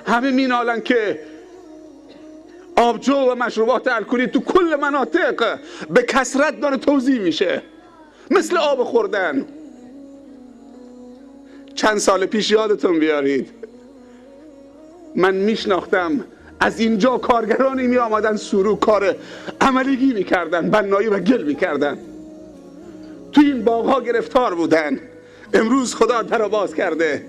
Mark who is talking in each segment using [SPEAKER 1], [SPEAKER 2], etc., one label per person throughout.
[SPEAKER 1] همه مینالن که آبجو و مشروبات الکلی تو کل مناطق به کثرت داره توزیع میشه، مثل آب خوردن. چند سال پیش یادتون بیارید من میشناختم از اینجا کارگرانی می آمدن سورو کار عملیگی میکردن، بنایی و گل میکردن، تو این باغها گرفتار بودن. امروز خدا در باز کرده.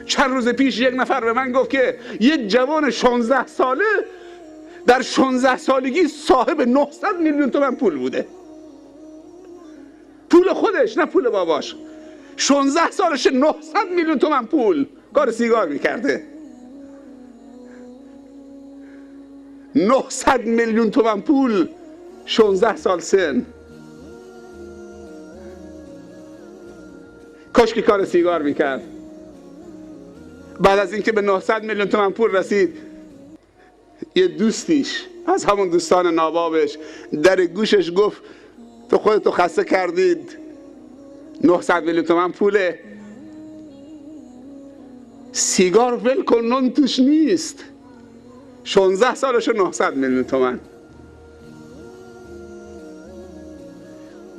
[SPEAKER 1] چند روز پیش یک نفر به من گفت که یک جوان 16 ساله در 16 سالگی صاحب 900 میلیون تومان پول بوده. پول خودش، نه پول باباش. 16 سالش 900 میلیون تومان پول، کار سیگار میکرده. 900 میلیون تومان پول، 16 سال سن. کاش که کار سیگار میکرد. بعد از اینکه به 900 میلیون تومان پول رسید، یه دوستیش از همون دوستان نابابش در گوشش گفت تو خودتو خسته کردید، 900 میلیون تومان پوله، سیگار ول کن، نون توش نیست. 16 سالش 900 میلیون تومان.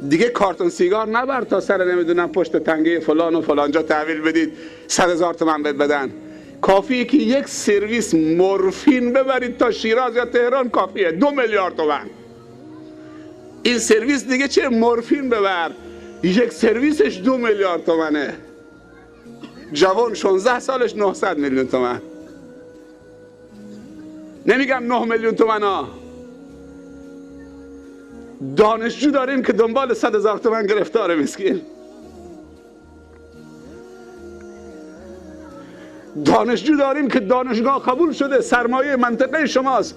[SPEAKER 1] دیگه کارتون سیگار نبر تا سر نمیدونم پشت تنگه فلان و فلانجا تحویل بدید 100,000 تومان بهت بدن. کافیه که یک سرویس مورفین ببرید تا شیراز یا تهران، کافیه 2 میلیارد تومان. این سرویس دیگه چه؟ مورفین ببر، یک سرویسش 2 میلیارد تومانه. جوان 16 سالش 900 میلیون تومان. نمیگم 9 میلیون تومان ها. دانشجو داریم که دنبال 100,000 تومان گرفتاره مسکین. دانشجو داریم که دانشگاه قبول شده، سرمایه منطقه شماست،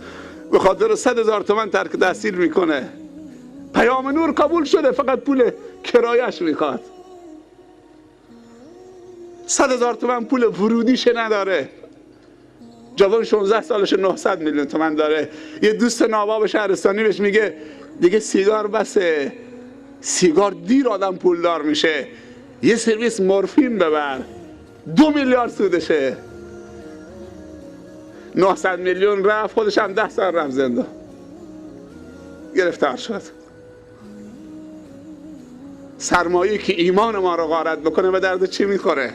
[SPEAKER 1] به خاطر 100,000 تومان ترک تحصیل میکنه. پیام نور قبول شده، فقط پول کرایش میخواد. 100,000 تومان پول ورودیش نداره. جوان 16 سالش 900 میلیون تومان داره. یه دوست ناباب شهرستانی بهش میگه دیگه سیگار بسه، سیگار دیر آدم پولدار میشه، یه سرویس مورفین ببر، 2 میلیارد سودشه. 900 میلیون رفت، خودش هم 10 سال رفت زندان، گرفتار شد. سرمایه که ایمان ما رو غارت بکنه به درد چی میخوره؟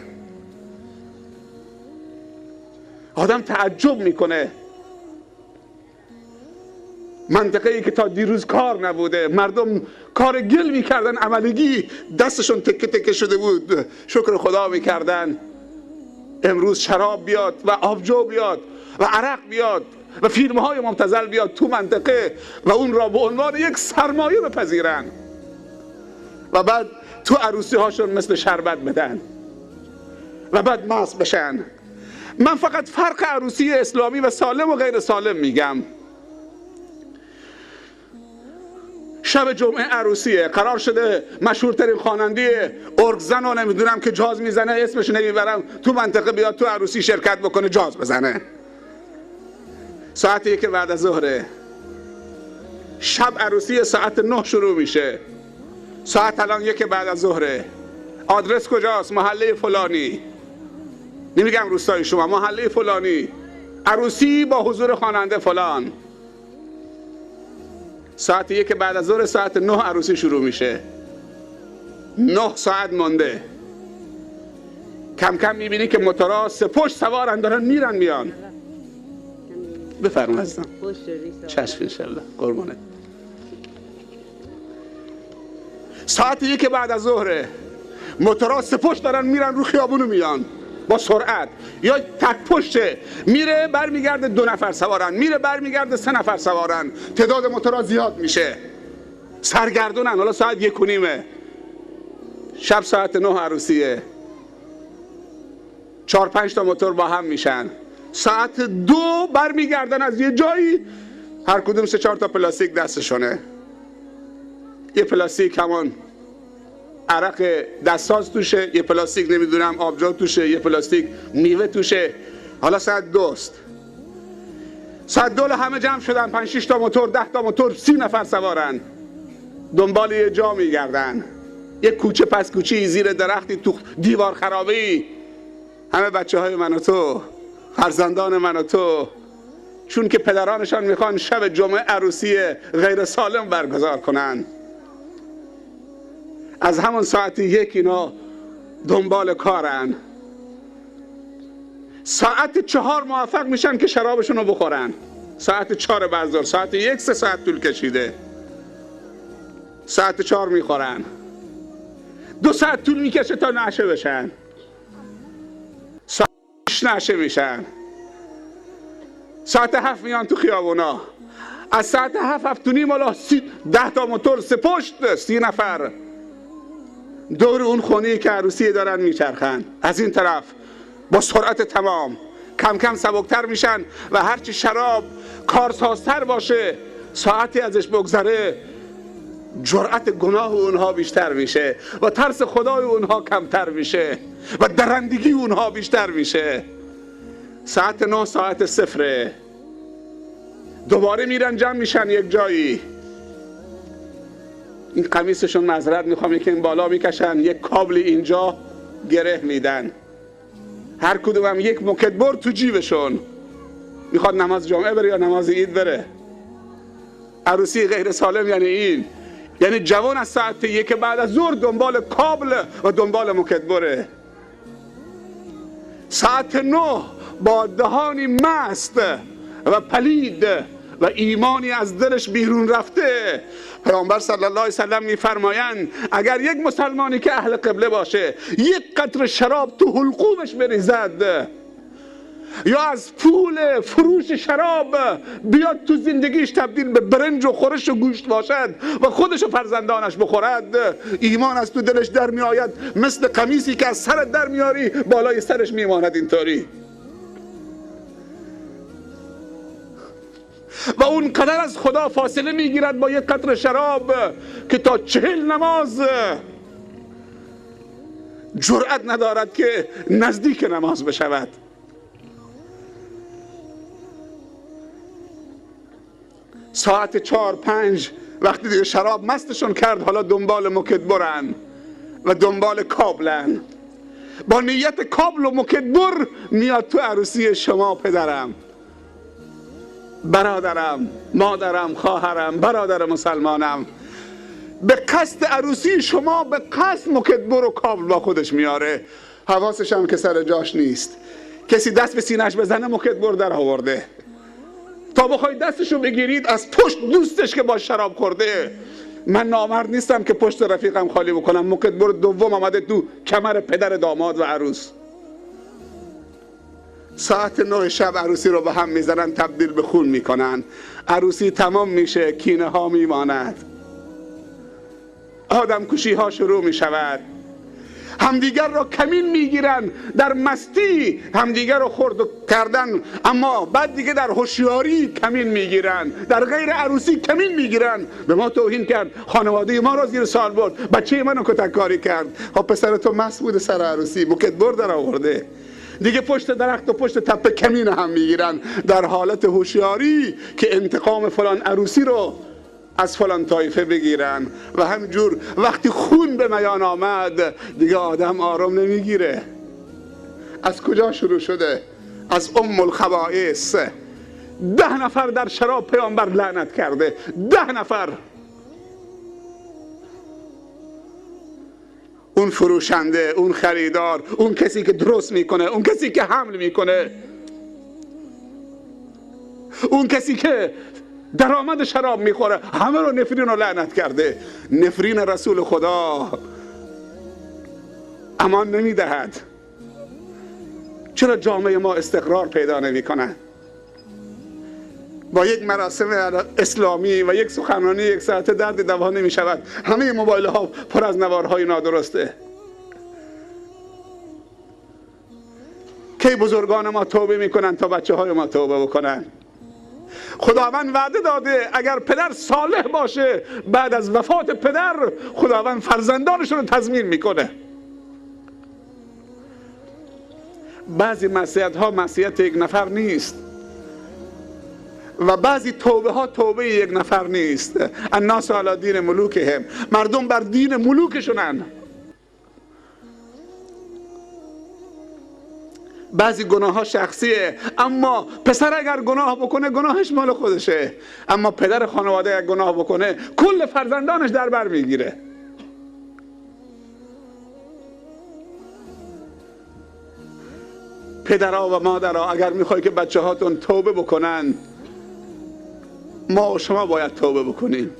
[SPEAKER 1] آدم تعجب میکنه. منطقه ای که تا دیروز کار نبوده، مردم کار گل میکردن، عملگی دستشون تکه تکه شده بود، شکر خدا میکردن. امروز شراب بیاد و آبجو بیاد و عرق بیاد و فیلم های مبتذل بیاد تو منطقه و اون را به عنوان یک سرمایه بپذیرن و بعد تو عروسی هاشون مثل شربت بدن و بعد مست بشن. من فقط فرق عروسی اسلامی و سالم و غیر سالم میگم. شب جمعه عروسیه، قرار شده مشهورترین خواننده ارگزن و نمیدونم که جاز میزنه، اسمش نمیبرم، تو منطقه بیاد تو عروسی شرکت بکنه، جاز بزنه. ساعت 1 بعد از ظهره. شب عروسی ساعت 9 شروع میشه. ساعت الان 1 بعد از ظهره. آدرس کجاست؟ محله فلانی. نمیگم روستای شما، محله فلانی. عروسی با حضور خواننده فلان. ساعت 1 بعد از ظهر، ساعت 9 عروسی شروع میشه. 9 ساعت مونده. کم کم میبینی که موتورها سه پشت سوارن، دارن میرن میان. بفرمایید عزیزم. چشم انشالله، قربانت. ساعت 1 بعد از ظهره، موتورها سه پشت دارن میرن رو خیابونو میان با سرعت، یا تک پشته میره برمیگرده 2 نفر سوارن، میره برمیگرده 3 نفر سوارن، تعداد موتورها زیاد میشه، سرگردونن. حالا ساعت 1:30 شب، ساعت 9 عروسیه، 4-5 تا موتور با هم میشن. ساعت 2 برمیگردن از یه جایی، هر کدوم 3-4 تا پلاستیک دستشونه. یه پلاستیک همون عرق دستساز توشه، یه پلاستیک نمیدونم آبجو توشه، یه پلاستیک میوه توشه. حالا ساعت 2 است. ساعت 2 همه جمع شدن، 5-6 تا موتور، 10 تا موتور، 30 نفر سوارن، دنبال یه جا میگردن. یه کوچه پس کوچه زیر درختی تو دیوار خرابه‌ای، همه بچه های من و تو، فرزندان من و تو، چون که پدرانشان میخوان شب جمعه عروسی غیر سالم برگزار کنن، از همون ساعت 1 اینا دنبال کارن. ساعت 4 موفق میشن که شرابشون رو بخورن. ساعت 4 بعد ظهر، ساعت 1 3 ساعت طول کشیده، ساعت 4 میخورن، 2 ساعت طول میکشه تا نعشه بشن، ساعت 6 نعشه میشن، ساعت 7 میان تو خیابونا، از ساعت 7 7:30 مالا 10 تا موتور 3 پشت 30 نفر دور اون خونه‌ای که عروسی دارن میچرخن. از این طرف با سرعت تمام کم کم سبکتر میشن و هرچی شراب کارسازتر باشه، ساعتی ازش بگذره، جرأت گناه اونها بیشتر میشه و ترس خدای اونها کمتر میشه و درندگی اونها بیشتر میشه. ساعت 9 ساعت 0 دوباره میرن جمع میشن یک جایی. این قمیصشون معذرت میخوام یکی این بالا میکشن، یک کابل اینجا گره میدن، هر کدوم هم یک موکدبر تو جیبشون. میخواد نماز جمعه بره یا نماز عید بره. عروسی غیر سالم یعنی این، یعنی جوان از ساعت 1 بعد از ظهر دنبال کابل و دنبال موکدبره. ساعت 9 با دهانی مست و پلید و ایمانی از دلش بیرون رفته، پیامبر صلی الله علیه وسلم میفرمایند اگر یک مسلمانی که اهل قبله باشه یک قطره شراب تو حلقومش بریزد یا از پول فروش شراب بیاد تو زندگیش تبدیل به برنج و خورش و گوشت باشد و خودش و فرزندانش بخورد، ایمان از تو دلش در می آید، مثل قمیصی که از سرت در میاری بالای سرش میماند اینطوری. و اون قدر از خدا فاصله میگیرد با یک قطره شراب که تا 40 نماز جرأت ندارد که نزدیک نماز بشود. ساعت 4 5 وقتی دیگه شراب مستشون کرد، حالا دنبال موکدبرن و دنبال کابلن. با نیت کابل و موکدبر میاد تو عروسی شما پدرم، برادرم، مادرم، خواهرم، برادر مسلمانم، به قصد عروسی شما، به قصد موکدبر و کابل با خودش میاره. حواسش هم که سر جاش نیست. کسی دست به سینه‌اش بزنه موکدبر در آورده. تا بخواید دستشو بگیرید از پشت دوستش که با شراب خورده. من نامرد نیستم که پشت رفیقم خالی بکنم. موکدبر دوم آمده تو کمر پدر داماد و عروس. ساعت 9 شب عروسی رو به هم میزنن، تبدیل به خون میکنن. عروسی تمام میشه، کینه ها میماند، آدم کشی ها شروع میشود، همدیگر را کمین میگیرن، در مستی همدیگر رو خرد کردن، اما بعد دیگه در هوشیاری کمین میگیرن، در غیر عروسی کمین میگیرن. به ما توهین کرد، خانواده ما را زیر سوال برد، بچه منو کتککاری کرد. خب پسر تو مست بوده سر عروسی، موکدبر در آورده، دیگه پشت درخت و پشت تپه کمین هم میگیرن در حالت هوشیاری که انتقام فلان عروسی رو از فلان طایفه بگیرن. و همینجور وقتی خون به میان آمد دیگه آدم آرام نمیگیره. از کجا شروع شده؟ از ام الخبائث. 10 نفر در شراب پیامبر لعنت کرده. 10 نفر. اون فروشنده، اون خریدار، اون کسی که درست میکنه، اون کسی که حمل میکنه، اون کسی که درآمد شراب میخوره، همه رو نفرین و لعنت کرده. نفرین رسول خدا امان نمیدهد. چرا جامعه ما استقرار پیدا نمیکنه؟ با یک مراسم اسلامی و یک سخنرانی 1 ساعته درد دوا نمیشود. همه موبایل ها پر از نوارهای نادرسته. کی بزرگان ما توبه میکنن تا بچه های ما توبه بکنن؟ خداوند وعده داده اگر پدر صالح باشه بعد از وفات پدر خداوند فرزندانشون رو تضمین میکنه. بعضی معصیت ها معصیت 1 نفر نیست و بعضی توبه ها توبه 1 نفر نیست. الناس علی دین ملوکهم، مردم بر دین ملوکشونن. بعضی گناه ها شخصیه، اما پسر اگر گناه بکنه گناهش مال خودشه، اما پدر خانواده اگر گناه بکنه کل فرزندانش در بر میگیره. پدرها و مادرها اگر میخوای که بچه هاتون توبه بکنن، ما و شما باید توبه بکنیم.